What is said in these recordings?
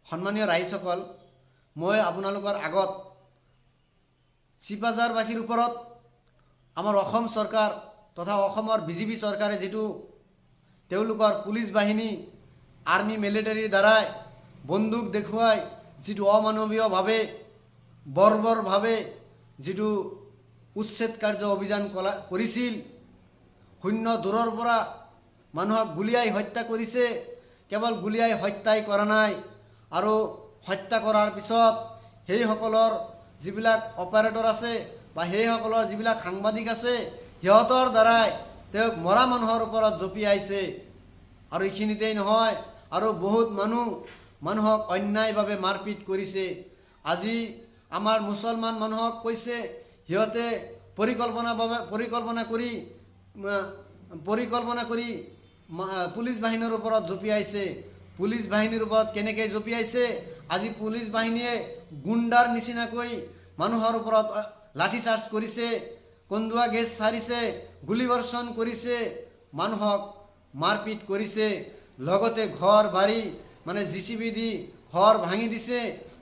সন্মানীয় ৰাইজসকল, মই আপোনালোকৰ আগত চিপাঝাৰবাসীৰ ওপৰত আমাৰ অসম চৰকাৰ তথা অসমৰ বিজেপি চৰকাৰে যিটো তেওঁলোকৰ পুলিচ বাহিনী আৰ্মি মিলিটাৰীৰ দ্বাৰাই বন্দুক দেখুৱাই যিটো অমানৱীয়ভাৱে বৰ্বৰভাৱে যিটো উচ্ছেদ কাৰ্য অভিযান কৰিছিল, শূন্য দূৰৰ পৰা মানুহক গুলিয়াই হত্যা কৰিছে। কেৱল গুলিয়াই হত্যাই কৰা নাই, আৰু হত্যা কৰাৰ পিছত সেইসকলৰ যিবিলাক অপাৰেটৰ আছে বা সেইসকলৰ যিবিলাক সাংবাদিক আছে সিহঁতৰ দ্বাৰাই তেওঁক মৰা মানুহৰ ওপৰত জঁপিয়াইছে। আৰু এইখিনিতেই নহয়, আৰু বহুত মানুহক অন্যায়ভাৱে মাৰপিট কৰিছে। আজি আমাৰ মুছলমান মানুহক কৈছে সিহঁতে পৰিকল্পনা কৰি পুলিচ বাহিনীৰ ওপৰত জঁপিয়াইছে। পুলিচ বাহিনীৰ ওপৰত কেনেকৈ জঁপিয়াইছে? আজি পুলিচ বাহিনীয়ে গুণ্ডাৰ নিচিনাকৈ মানুহৰ ওপৰত লাঠিচাৰ্জ কৰিছে, কন্দুৱা গেছ সাৰিছে, গুলীবৰ্ষণ কৰিছে, মানুহক মাৰপিট কৰিছে। লগতে ঘৰ বাৰী জিচিবি দি ঘৰ ভাঙি দিছে,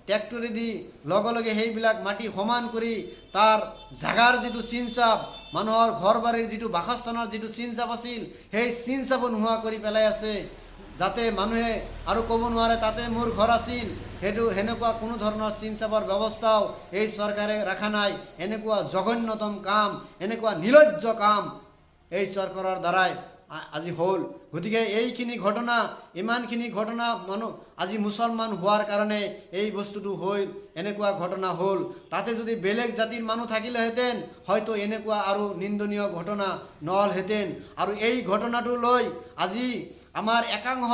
ট্ৰেক্টৰে দি লগে সেইবিলাক মাটি সমান কৰি তাৰ জাগাৰ যিটো চিনচাপ, মানুহৰ ঘৰ বাৰীৰ যিটো বাসস্থানৰ যিটো চিনচাপ আছিল সেই চিনচাপো নোহোৱা কৰি পেলাই আছে, যাতে মানুহে আৰু ক'ব নোৱাৰে তাতে মোৰ ঘৰ আছিল। সেনেকুৱা কোনো ধৰণৰ চিনচাপৰ ব্যৱস্থাও এই চৰকাৰে ৰখা নাই। এনেকুৱা জঘন্যতম কাম, এনেকুৱা নিৰ্লজ্জ কাম এই চৰকাৰৰ দ্বাৰাই আজি হ'ল। গতিকে এইখিনি ঘটনা, ইমানখিনি ঘটনা আজি মুছলমান হোৱাৰ কাৰণে এই বস্তুটো হ'ল, এনেকুৱা ঘটনা হ'ল। তাতে যদি বেলেগ জাতিৰ মানুহ থাকিলেহেঁতেন হয়তো এনেকুৱা আৰু নিন্দনীয় ঘটনা নহ'লহেঁতেন। আৰু এই ঘটনাটো লৈ আজি আমাৰ একাংশ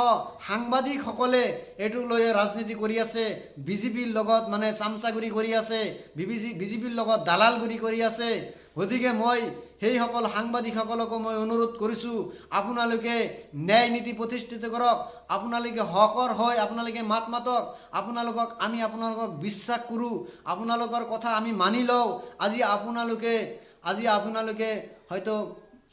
সাংবাদিকসকলে এইটোক লৈ ৰাজনীতি কৰি আছে, বিজেপিৰ লগত চামচাগুৰি কৰি আছে, বিজেপিৰ লগত দালালগুৰি কৰি আছে। গতিকে মই সেইসকল সাংবাদিকসকলকো মই অনুৰোধ কৰিছোঁ, আপোনালোকে ন্যায় নীতি প্ৰতিষ্ঠিত কৰক, আপোনালোকে হকৰ হৈ আপোনালোকে মাত মাতক, আমি আপোনালোকক বিশ্বাস কৰোঁ, আপোনালোকৰ কথা আমি মানি লওঁ। আজি আপোনালোকে হয়তো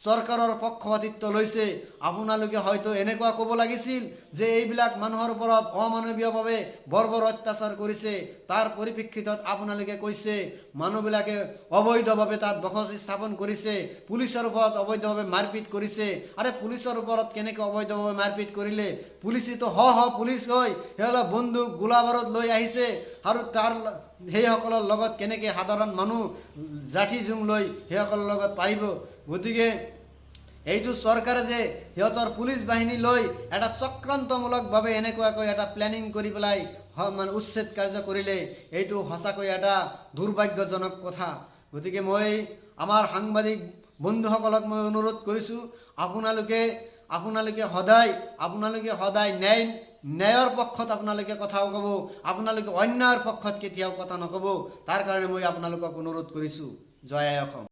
চৰকাৰৰ পক্ষপাতিত্ব লৈছে। আপোনালোকে হয়তো এনেকুৱা ক'ব লাগিছিল যে এইবিলাক মানুহৰ ওপৰত অমানৱীয়ভাৱে বৰ্বৰ অত্যাচাৰ কৰিছে, তাৰ পৰিপ্ৰেক্ষিতত আপোনালোকে কৈছে মানুহবিলাকে অবৈধভাৱে তাত বসতি স্থাপন কৰিছে, পুলিচৰ ওপৰত অবৈধভাৱে মাৰপিট কৰিছে। আৰে পুলিচৰ ওপৰত কেনেকৈ অবৈধভাৱে মাৰপিট কৰিলে? পুলিচেতো পুলিচ হৈ সেইবিলাক বন্দুক গোলা বাৰুদ লৈ আহিছে, আৰু সেইসকলৰ লগত কেনেকৈ সাধাৰণ মানুহ জাঠি জোং লৈ সেইসকলৰ লগত পাৰিব? গতিকে এইটো চৰকাৰে যে সিহঁতৰ পুলিচ বাহিনী লৈ এটা চক্ৰান্তমূলকভাৱে এনেকুৱাকৈ এটা প্লেনিং কৰি পেলাই উচ্ছেদ কাৰ্য কৰিলে, এইটো সঁচাকৈ এটা দুৰ্ভাগ্যজনক কথা। গতিকে মই আমাৰ সাংবাদিক বন্ধুসকলক মই অনুৰোধ কৰিছোঁ, আপোনালোকে সদায় ন্যায়ৰ পক্ষত আপোনালোকে কথাও ক'ব, আপোনালোকে অন্যায়ৰ পক্ষত কেতিয়াও কথা নক'ব। তাৰ কাৰণে মই আপোনালোকক অনুৰোধ কৰিছোঁ। জয় আই অসম।